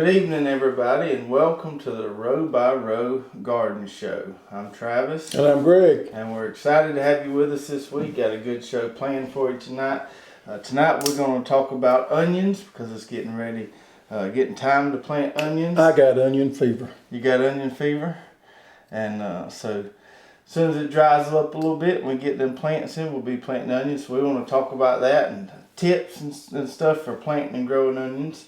Good evening, everybody, and welcome to the Row by Row Garden Show. I'm Travis. And I'm Greg. And we're excited to have you with us this week. Got a good show planned for you tonight. Tonight we're going to talk about onions because it's getting ready, getting time to plant onions. I got onion fever. You got onion fever? And so as soon as it dries up a little bit and we get them plants in, we'll be planting onions. So we want to talk about that and tips and stuff for planting and growing onions.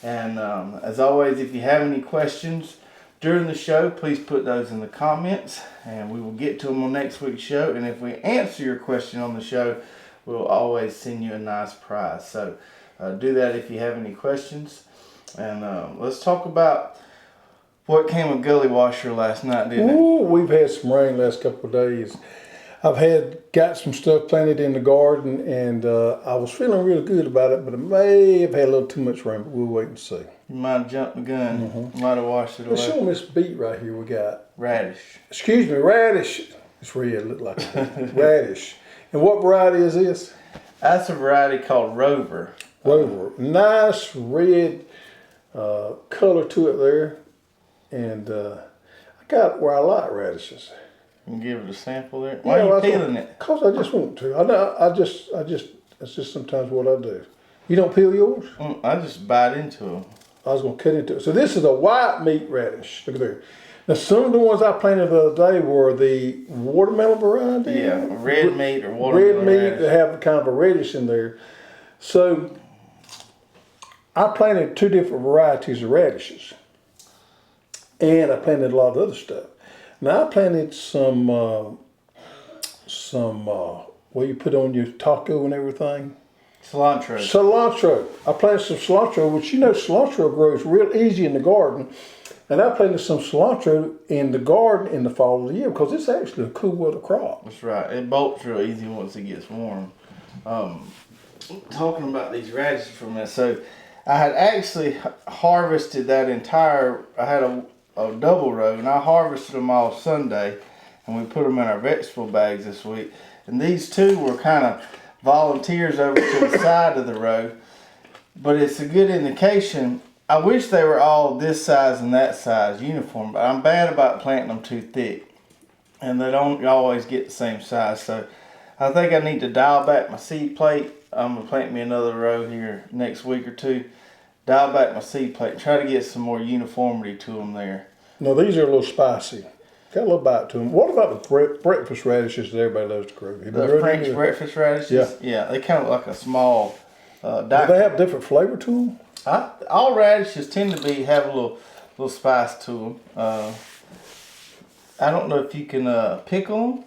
And as always, if you have any questions during the show, please put those in the comments and we will get to them on next week's show. And if we answer your question on the show, we'll always send you a nice prize. So do that if you have any questions. And let's talk about what came of Gully Washer last night, didn't it? Ooh, we've had some rain last couple of days. I've got some stuff planted in the garden, and I was feeling real good about it, but I may have had a little too much rain, but we'll wait and see. You might have jumped the gun. Mm-hmm. Might have washed it away. Let's show them this beet right here we got. Radish. Excuse me, radish. It's red, look like it. Radish. And what variety is this? That's a variety called Rover. Rover. Nice red color to it there. And I got it where I like radishes. You can give it a sample there. Why are you peeling it? Because I just want to. That's just sometimes what I do. You don't peel yours? I just bite into them. I was going to cut into it. So this is a white meat radish. Look at there. Now some of the ones I planted the other day were the watermelon variety. Yeah, red meat or watermelon. Red meat that have kind of a reddish in there. So I planted two different varieties of radishes. And I planted a lot of other stuff. Now I planted some what you put on your taco and everything. Cilantro. Cilantro. I planted some cilantro, which you know cilantro grows real easy in the garden. And I planted some cilantro in the garden in the fall of the year because it's actually a cool weather crop. That's right. It bolts real easy once it gets warm. Talking about these radishes for a minute. So I had actually harvested that entire, I had a double row, and I harvested them all Sunday, and we put them in our vegetable bags this week. And these two were kind of volunteers over to the side of the row, but it's a good indication. I wish they were all this size and that size uniform, but I'm bad about planting them too thick, and they don't always get the same size. So I think I need to dial back my seed plate. I'm gonna plant me another row here next week or two. Dial back my seed plate, try to get some more uniformity to them there. No, these are a little spicy. Got a little bite to them. What about the breakfast radishes that everybody loves to grow? The French breakfast radishes? Yeah, they kind of look like a small do they have different flavor to them? All radishes tend to have a little spice to them. I don't know if you can pickle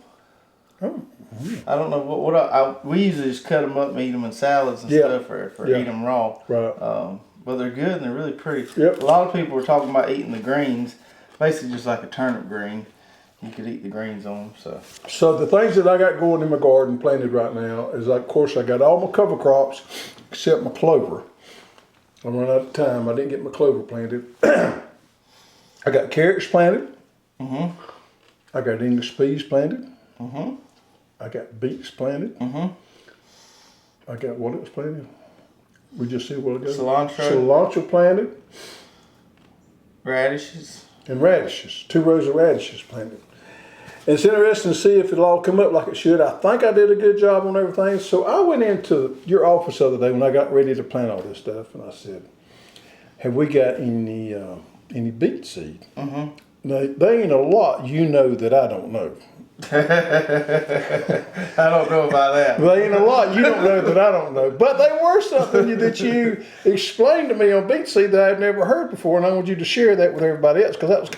them. I don't know we usually just cut them up and eat them in salads and stuff or eat them raw. Right. But they're good and they're really pretty. Yep. A lot of people were talking about eating the greens, basically just like a turnip green. You could eat the greens on them. So the things that I got going in my garden planted right now is, of course, I got all my cover crops except my clover. I'm running out of time. I didn't get my clover planted. I got carrots planted. Mm-hmm. I got English peas planted. Mm-hmm. I got beets planted. Mm-hmm. I got what else planted? We just see what it goes. Cilantro planted. Radishes. And radishes. 2 rows of radishes planted. And it's interesting to see if it'll all come up like it should. I think I did a good job on everything. So I went into your office the other day when I got ready to plant all this stuff, and I said, have we got any beet seed? Mm-hmm. Now, there ain't a lot you know that I don't know. I don't know about that. There ain't a lot you don't know that I don't know. But they were something that you explained to me on beet seed that I'd never heard before, and I want you to share that with everybody else because that was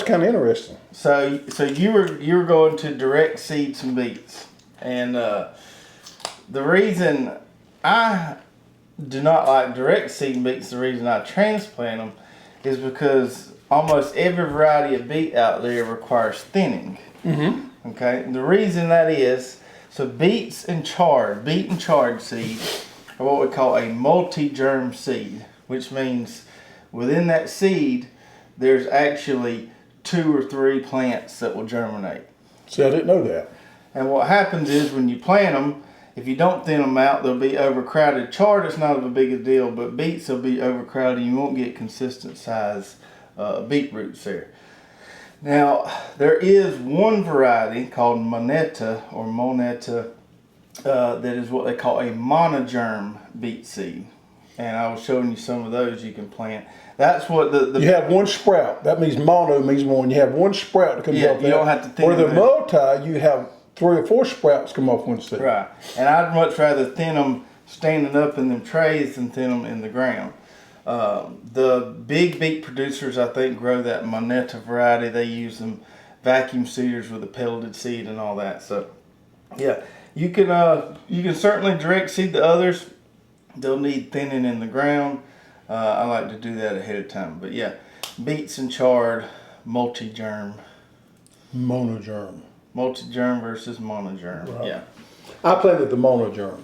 kind of interesting. So you were going to direct seed some beets, and the reason I do not like direct seed beets, the reason I transplant them, is because almost every variety of beet out there requires thinning. Mm-hmm. Okay, and the reason that is, so beet and chard seed are what we call a multi-germ seed, which means within that seed there's actually 2 or 3 plants that will germinate. See, I didn't know that. And what happens is when you plant them, if you don't thin them out, they'll be overcrowded. Chard is not of a big a deal, but beets will be overcrowded. You won't get consistent size beet roots there. Now, there is one variety called Moneta that is what they call a monogerm beet seed. And I was showing you some of those you can plant. That's what the You have one sprout. That means mono means one. You have one sprout that comes off. you don't have to thin Where the them. multi, you have 3 or 4 sprouts come off one seed. Right. And I'd much rather thin them standing up in them trays than thin them in the ground. The big beet producers, I think, grow that Moneta variety. They use them vacuum seeders with a pelleted seed and all that. So, yeah, you can certainly direct seed the others. They'll need thinning in the ground. I like to do that ahead of time. But yeah, beets and chard, multi-germ. Monogerm. Multi-germ versus monogerm. Right. Yeah. I planted the monogerm.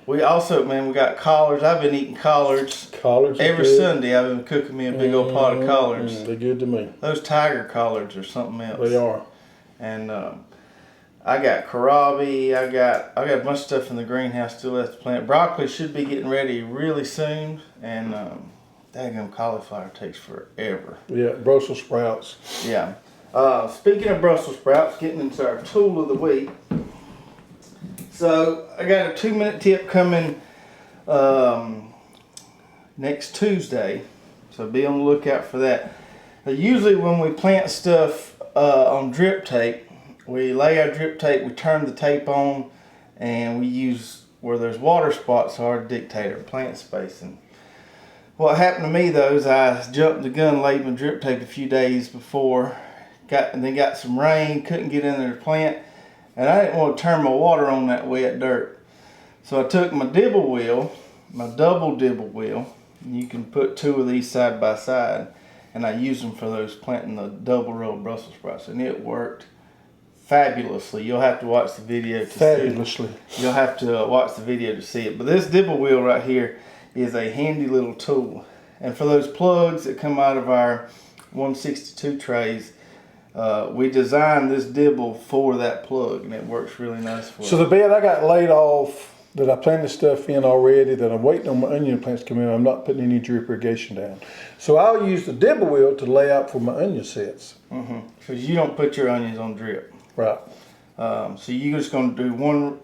We also, man, we got collards. I've been eating collards. Collards Every good. Sunday I've been cooking me a big old pot of collards. They're good to me. Those tiger collards are something else. They are. And I got kohlrabi. I got a bunch of stuff in the greenhouse still left to plant. Broccoli should be getting ready really soon. And daggum cauliflower takes forever. Yeah, Brussels sprouts. Yeah. Speaking of Brussels sprouts, getting into our tool of the week. So I got a 2-minute tip coming next Tuesday. So be on the lookout for that. Usually when we plant stuff on drip tape, we lay our drip tape, we turn the tape on, and we use where there's water spots are to dictate our plant spacing. What happened to me though is I jumped the gun, laid my drip tape a few days before, got some rain, couldn't get in there to plant, and I didn't want to turn my water on that wet dirt. So I took my dibble wheel, my double dibble wheel, and you can put 2 of these side by side, and I used them for those planting the double row of Brussels sprouts, and it worked fabulously. You'll have to watch the video to Fabulously. see it. You'll have to watch the video to see it. But this dibble wheel right here is a handy little tool. And for those plugs that come out of our 162 trays, we designed this dibble for that plug, and it works really nice for So it. the bed I got laid off that I planted stuff in already that I'm waiting on my onion plants to come in. I'm not putting any drip irrigation down. So I'll use the dibble wheel to lay out for my onion sets. Because you don't put your onions on drip. Right. So you're just going to do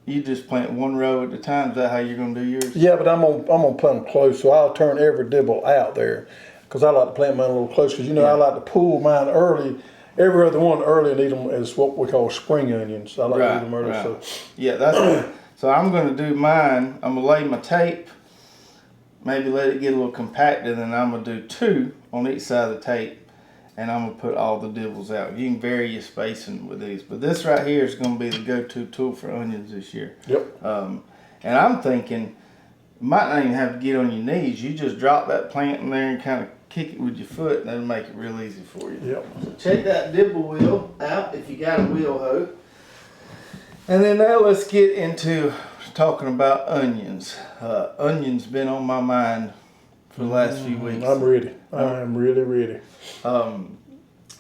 you just plant 1 row at a time. Is that how you're going to do yours? Yeah, but I'm gonna plant them close, so I'll turn every dibble out there because I like to plant mine a little close. Because I like to pull mine early. Every other one early, and eat them as what we call spring onions. I like to eat them early. Right. So Yeah, that's so I'm going to do mine. I'm going to lay my tape, maybe let it get a little compacted, and then I'm going to do 2 on each side of the tape, and I'm going to put all the dibbles out. You can vary your spacing with these, but this right here is going to be the go-to tool for onions this year. Yep. And I'm thinking, you might not even have to get on your knees. You just drop that plant in there and kind of kick it with your foot, and that'll make it real easy for you. Yep. So check that dibble wheel out if you got a wheel hoe. And then now let's get into talking about onions. Onions been on my mind for the last few weeks. I'm ready. I am really ready.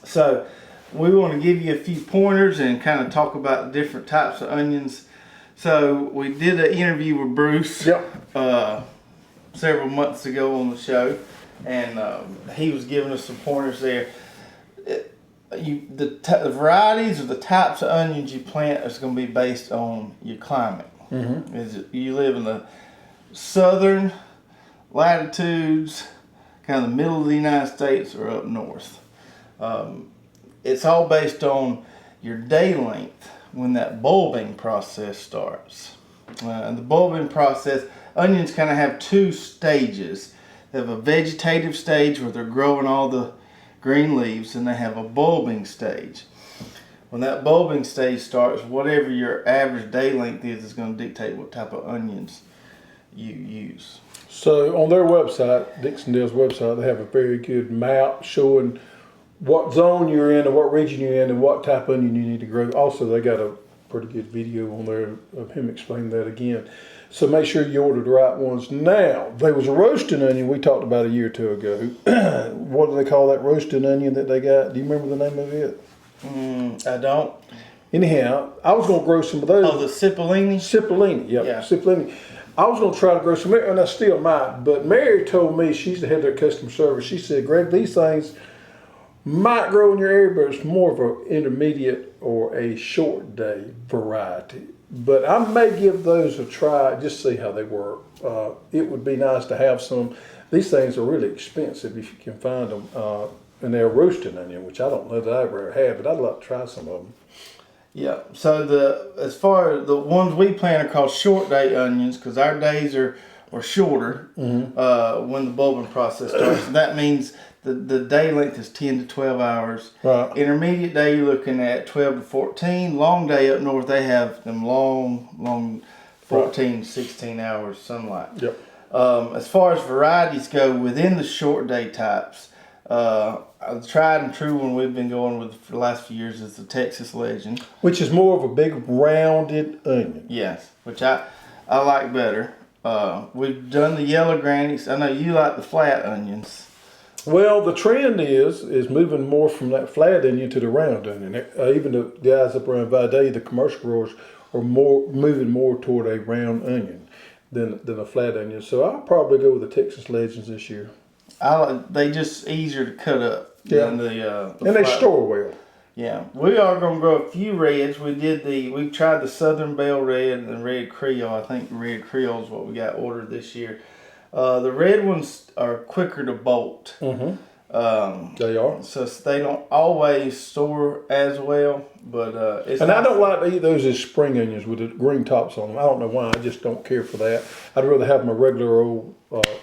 So we want to give you a few pointers and kind of talk about different types of onions. So we did an interview with Bruce several months ago on the show, and he was giving us some pointers there. The varieties or the types of onions you plant is going to be based on your climate. You live in the southern latitudes, kind of the middle of the United States, or up north. It's all based on your day length when that bulbing process starts. And the bulbing process, onions kind of have 2 stages. They have a vegetative stage where they're growing all the green leaves, and they have a bulbing stage. When that bulbing stage starts, whatever your average day length is going to dictate what type of onions you use. So on their website, Dixondale's website, they have a very good map showing what zone you're in and what region you're in and what type of onion you need to grow. Also, they got a pretty good video on there of him explaining that again. So make sure you order the right ones. Now, there was a roasting onion we talked about a year or 2 ago. What do they call that roasting onion that they got? Do you remember the name of it? I don't. Anyhow, I was going to grow some of those. Oh, the cipollini? Cipollini, yeah. Cipollini. I was going to try to grow some, and I still might, but Mary told me, she's the head of their customer service, she said, Greg, these things might grow in your area, but it's more of an intermediate or a short day variety. But I may give those a try, just see how they work. It would be nice to have some. These things are really expensive if you can find them. And they're roasted onion, which I don't know that I ever had, but I'd like to try some of them. Yeah. So as far as the ones we plant are called short day onions, because our days are shorter when the bulbing process starts. And that means the day length is 10 to 12 hours. Right. Intermediate day, you're looking at 12 to 14. Long day up north, they have them long 14, 16 hours sunlight. Yep. As far as varieties go within the short day types, the tried and true one we've been going with for the last few years is the Texas Legend. Which is more of a big rounded onion. Yes, which I like better. We've done the yellow grannies. I know you like the flat onions. Well, the trend is moving more from that flat onion to the round onion. Even the guys up around Vidalia, the commercial growers, are moving more toward a round onion than a flat onion. So I'll probably go with the Texas Legends this year. They just easier to cut up than the and they store well. Yeah, we are going to grow a few reds. We've tried the Southern Belle Red and the Red Creole. I think Red Creole is what we got ordered this year. The red ones are quicker to bolt. Mm-hmm. They are. So they don't always store as well, but it's. And I don't like to eat those as spring onions with the green tops on them. I don't know why. I just don't care for that. I'd rather have my regular old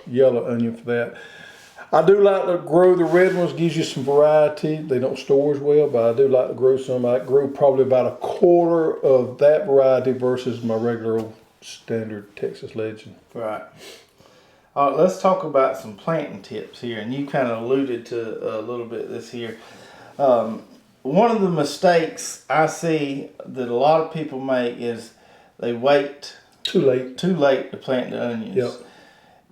yellow onion for that. I do like to grow the red ones, gives you some variety. They don't store as well, but I do like to grow some. I grow probably about a quarter of that variety versus my regular old standard Texas Legend. Right. All right, let's talk about some planting tips here, and you kind of alluded to a little bit this here. One of the mistakes I see that a lot of people make is they wait too late to plant the onions. Yep.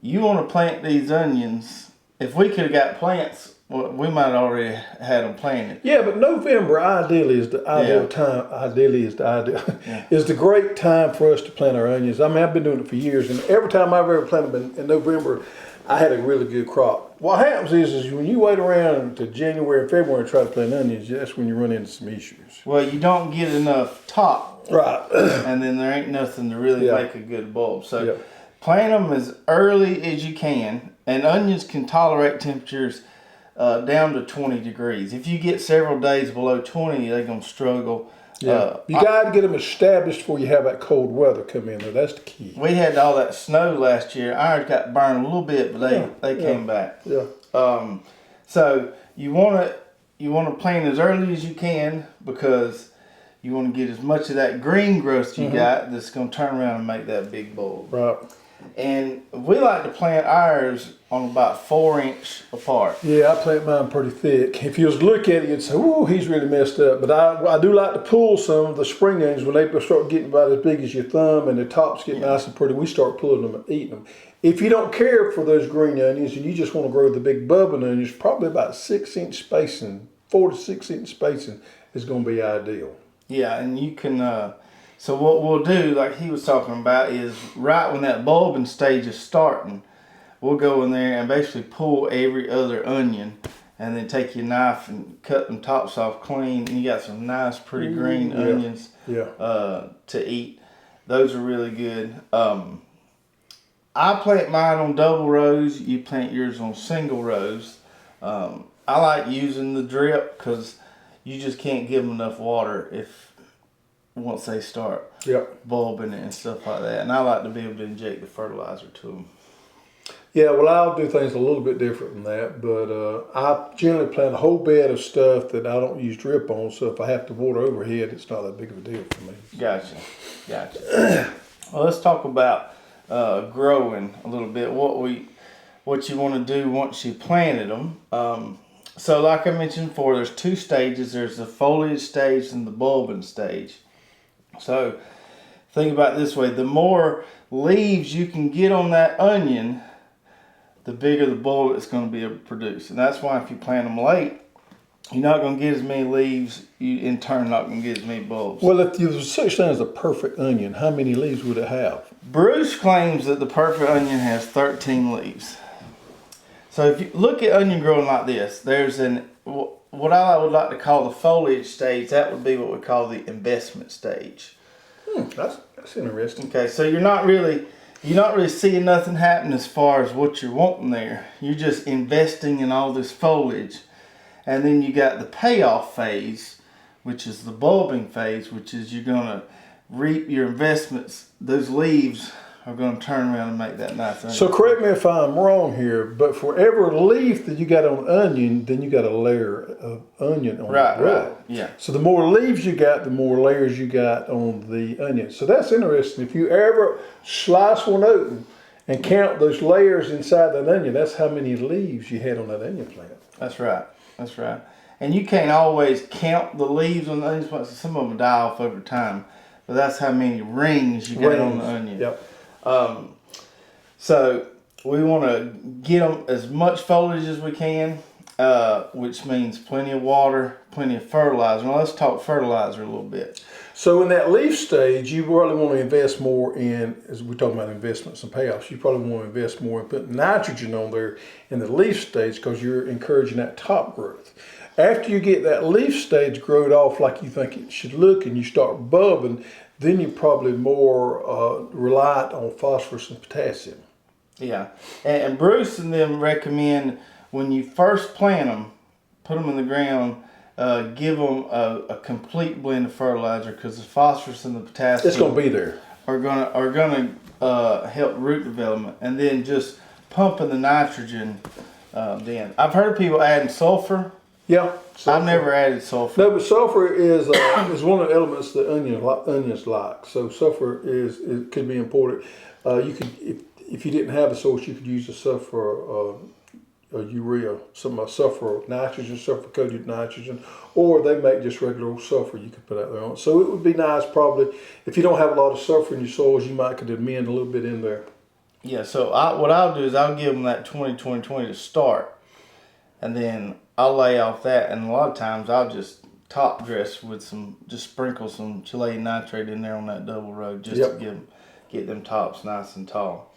You want to plant these onions. If we could have got plants, well, we might have already had them planted. Yeah, but November ideally is the ideal time. Is the great time for us to plant our onions. I mean, I've been doing it for years, and every time I've ever planted them in November, I had a really good crop. What happens is when you wait around to January and February and try to plant onions, that's when you run into some issues. Well, you don't get enough top, right? And then there ain't nothing to really make a good bulb. So plant them as early as you can. And onions can tolerate temperatures down to 20 degrees. If you get several days below 20, they're going to struggle. Yeah. You got to get them established before you have that cold weather come in there. That's the key. We had all that snow last year. Ours got burned a little bit, but they came back. Yeah. So you want to plant as early as you can because you want to get as much of that green growth you got that's going to turn around and make that big bulb. Right. And we like to plant ours on about 4-inch apart. Yeah, I plant mine pretty thick. If you was to look at it, you'd say, "Ooh, he's really messed up." But I do like to pull some of the spring onions when they start getting about as big as your thumb and the tops get nice and pretty. We start pulling them and eating them. If you don't care for those green onions and you just want to grow the big bubbling onions, probably about 6-inch spacing, 4 to 6-inch spacing is going to be ideal. Yeah, and you can. So what we'll do, like he was talking about, is right when that bulbing stage is starting, we'll go in there and basically pull every other onion and then take your knife and cut them tops off clean. And you got some nice, pretty green onions to eat. Those are really good. I plant mine on double rows. You plant yours on single rows. I like using the drip because you just can't give them enough water once they start bulbing and stuff like that. And I like to be able to inject the fertilizer to them. Yeah, well, I'll do things a little bit different than that, but I generally plant a whole bed of stuff that I don't use drip on, so if I have to water overhead, it's not that big of a deal for me. Gotcha. Well, let's talk about growing a little bit, what you want to do once you planted them. So like I mentioned before, there's 2 stages. There's the foliage stage and the bulbing stage. So think about it this way, the more leaves you can get on that onion, the bigger the bulb it's going to be able to produce. And that's why if you plant them late, you're not going to get as many leaves. You in turn not going to get as many bulbs. Well, if there was such thing as a perfect onion, how many leaves would it have? Bruce claims that the perfect onion has 13 leaves. So if you look at onion growing like this, there's what I would like to call the foliage stage. That would be what we call the investment stage. That's interesting. Okay, so you're not really seeing nothing happen as far as what you're wanting there. You're just investing in all this foliage. And then you got the payoff phase, which is the bulbing phase, which is you're going to reap your investments. Those leaves are going to turn around and make that nice onion. So correct me if I'm wrong here, but for every leaf that you got on onion, then you got a layer of onion on the Right, row. yeah. So the more leaves you got, the more layers you got on the onion. So that's interesting. If you ever slice one open and count those layers inside that onion, that's how many leaves you had on that onion plant. That's right. That's right. And you can't always count the leaves on the onion plants. Some of them die off over time. But that's how many rings you got on the onion. Yep. So we want to get them as much foliage as we can, which means plenty of water, plenty of fertilizer. Now let's talk fertilizer a little bit. So in that leaf stage, you really want to invest more in, as we're talking about investments and payoffs, you probably want to invest more in putting nitrogen on there in the leaf stage because you're encouraging that top growth. After you get that leaf stage growed off like you think it should look and you start bulbing, then you're probably more reliant on phosphorus and potassium. Yeah, and Bruce and them recommend when you first plant them, put them in the ground, give them a complete blend of fertilizer because the phosphorus and the potassium it's going to be there. Are gonna help root development, and then just pumping the nitrogen. Then I've heard of people adding sulfur. Yeah, sulfur. I've never added sulfur. No, but sulfur is one of the elements that onions like. So sulfur it could be important. You could if you didn't have a source, you could use a sulfur urea, some sulfur nitrogen, sulfur coated nitrogen, or they make just regular old sulfur you could put out there on. So it would be nice probably if you don't have a lot of sulfur in your soils, you might could amend a little bit in there. Yeah. So what I'll do is I'll give them that 20-20-20 to start, and then I'll lay off that, and a lot of times I'll just top dress with just sprinkle some Chilean nitrate in there on that double row just to get them tops nice and tall.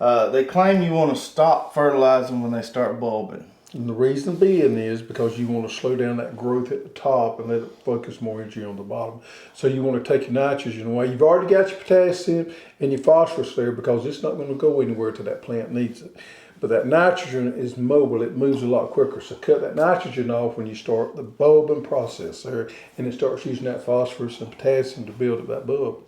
They claim you want to stop fertilizing when they start bulbing. And the reason being is because you want to slow down that growth at the top and let it focus more energy on the bottom. So you want to take your nitrogen away. You've already got your potassium and your phosphorus there because it's not going to go anywhere till that plant needs it. But that nitrogen is mobile, it moves a lot quicker. So cut that nitrogen off when you start the bulbing process there, and it starts using that phosphorus and potassium to build up that bulb.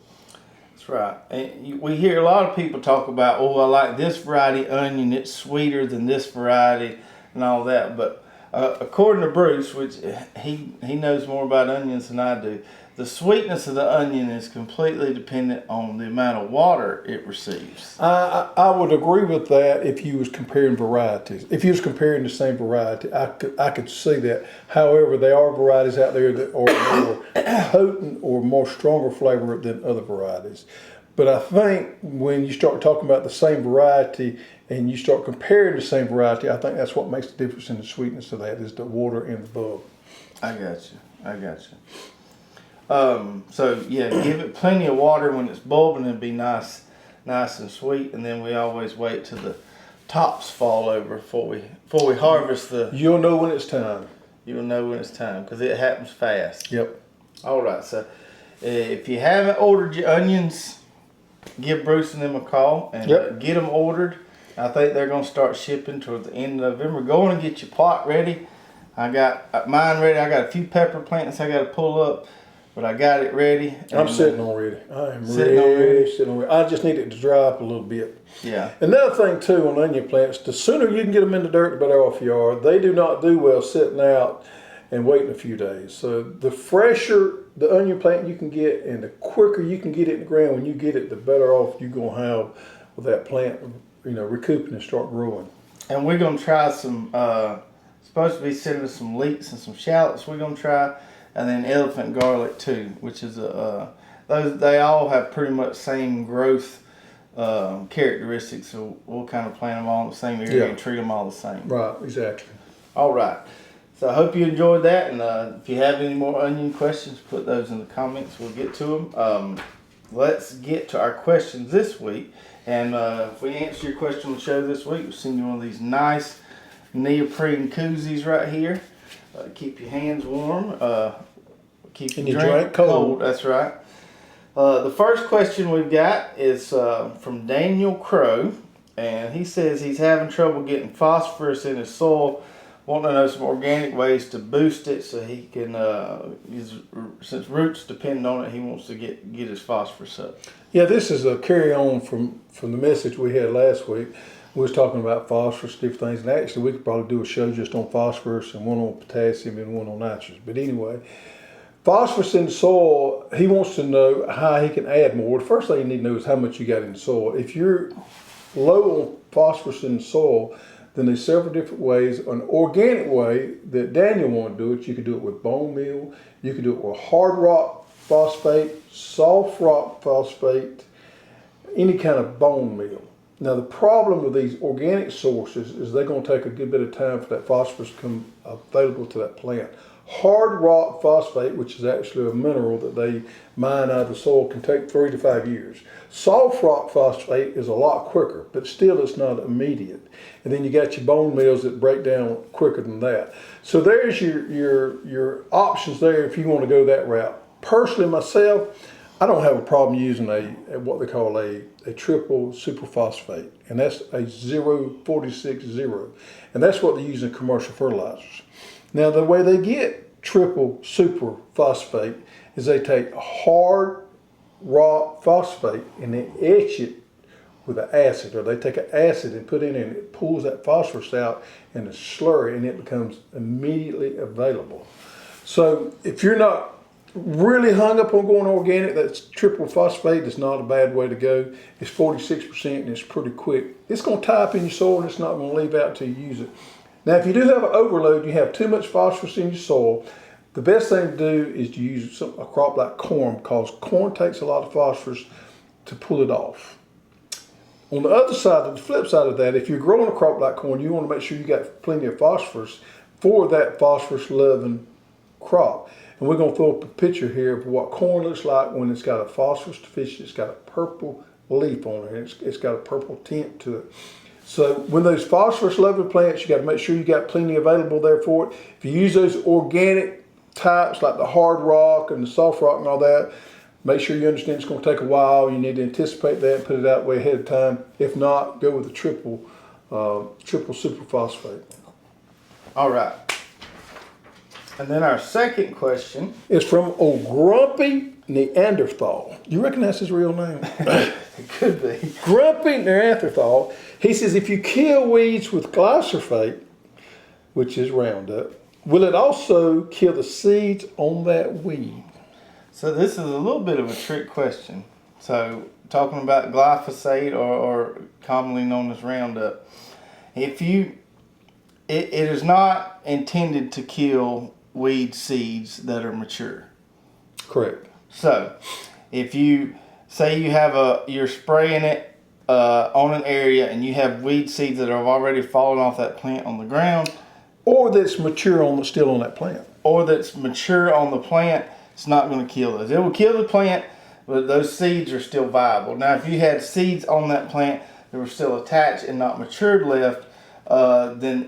That's right. And we hear a lot of people talk about, oh, I like this variety onion, it's sweeter than this variety and all that. But according to Bruce, which he knows more about onions than I do, the sweetness of the onion is completely dependent on the amount of water it receives. I would agree with that if you was comparing varieties. If you was comparing the same variety, I could see that. However, there are varieties out there that are more potent or more stronger flavor than other varieties. But I think when you start talking about the same variety and you start comparing the same variety, I think that's what makes the difference in the sweetness of that is the water and the bulb. I got you. So yeah, give it plenty of water when it's bulbing and be nice and sweet, and then we always wait till the tops fall over before we harvest the. You'll know when it's time. You'll know when it's time because it happens fast. Yep. All right, so if you haven't ordered your onions, give Bruce and them a call and get them ordered. I think they're going to start shipping towards the end of November. Go on and get your plot ready. I got mine ready. I got a few pepper plants I got to pull up. But I got it ready. I'm sitting already. I am sitting already. I just need it to dry up a little bit. Yeah. Another thing too on onion plants, the sooner you can get them in the dirt, the better off you are. They do not do well sitting out and waiting a few days. So the fresher the onion plant you can get and the quicker you can get it in the ground when you get it, the better off you're going to have with that plant, recouping and start growing. And we're going to try some, supposed to be sending us some leeks and some shallots we're going to try. And then elephant garlic too, which is they all have pretty much same growth characteristics. So we'll kind of plant them all in the same area and treat them all the same. Right, exactly. All right. So I hope you enjoyed that, and if you have any more onion questions, put those in the comments. We'll get to them. Let's get to our questions this week. And if we answer your question on the show this week, we'll send you one of these nice neoprene koozies right here. Keep your hands warm. Keep your drink cold. That's right. The first question we've got is from Daniel Crow. And he says he's having trouble getting phosphorus in his soil. Wanting to know some organic ways to boost it so he can, since roots depend on it, he wants to get his phosphorus up. Yeah, this is a carry on from the message we had last week. We was talking about phosphorus, different things, and actually we could probably do a show just on phosphorus and one on potassium and one on nitrogen. But anyway, phosphorus in the soil, he wants to know how he can add more. The first thing you need to know is how much you got in the soil. If you're low on phosphorus in the soil, then there's several different ways. An organic way that Daniel wanted to do it, you could do it with bone meal, you could do it with hard rock phosphate, soft rock phosphate, any kind of bone meal. Now the problem with these organic sources is they're going to take a good bit of time for that phosphorus to come available to that plant. Hard rock phosphate, which is actually a mineral that they mine out of the soil, can take 3 to 5 years. Soft rock phosphate is a lot quicker, but still it's not immediate. And then you got your bone meals that break down quicker than that. So there's your options there if you want to go that route. Personally, myself, I don't have a problem using what they call a triple superphosphate, and that's a 0.46-0, and that's what they use in commercial fertilizers. Now the way they get triple superphosphate is they take hard rock phosphate and they etch it with an acid, or they take an acid and put in it and it pulls that phosphorus out in a slurry and it becomes immediately available. So if you're not really hung up on going organic, that's triple phosphate is not a bad way to go. It's 46% and it's pretty quick. It's going to tie up in your soil and it's not going to leave out until you use it. Now if you do have an overload, you have too much phosphorus in your soil, the best thing to do is to use a crop like corn, because corn takes a lot of phosphorus to pull it off. On the other side, the flip side of that, if you're growing a crop like corn, you want to make sure you got plenty of phosphorus for that phosphorus-loving crop. And we're going to throw up a picture here of what corn looks like when it's got a phosphorus deficiency. It's got a purple leaf on it. It's got a purple tint to it. So when those phosphorus-loving plants, you got to make sure you got plenty available there for it. If you use those organic types like the hard rock and the soft rock and all that, make sure you understand it's going to take a while. You need to anticipate that and put it out way ahead of time. If not, go with the triple superphosphate. All right. And then our second question is from old Grumpy Neanderthal. You recognize his real name? It could be. Grumpy Neanderthal. He says, if you kill weeds with glyphosate, which is Roundup, will it also kill the seeds on that weed? So this is a little bit of a trick question. So talking about glyphosate or commonly known as Roundup, it is not intended to kill weed seeds that are mature. Correct. So if you say you're spraying it on an area and you have weed seeds that have already fallen off that plant on the ground, or that's mature still on that plant, or that's mature on the plant, it's not going to kill those. It will kill the plant, but those seeds are still viable. Now, if you had seeds on that plant that were still attached and not matured left, then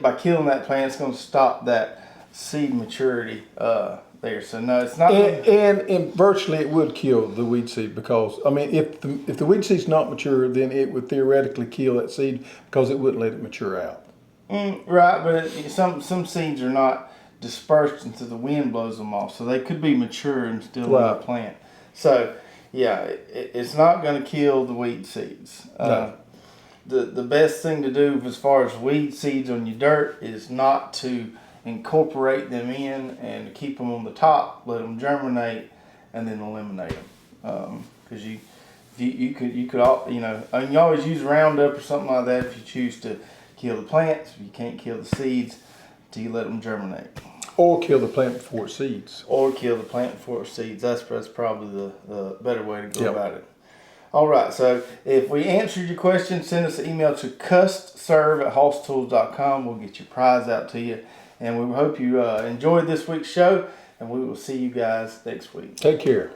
by killing that plant, it's going to stop that seed maturity there. So no, it's not. And virtually it would kill the weed seed, because I mean, if the weed seed's not mature, then it would theoretically kill that seed because it wouldn't let it mature out. Right, but some seeds are not dispersed until the wind blows them off, so they could be mature and still in the plant. So yeah, it's not going to kill the weed seeds. No. The best thing to do as far as weed seeds on your dirt is not to incorporate them in and to keep them on the top, let them germinate, and then eliminate them. Because you could always use Roundup or something like that if you choose to kill the plants. You can't kill the seeds until you let them germinate. Or kill the plant before it seeds. Or kill the plant before it seeds. That's probably the better way to go about it. All right, so if we answered your question, send us an email to custserve@hosstools.com. We'll get your prize out to you. And we hope you enjoyed this week's show, and we will see you guys next week. Take care.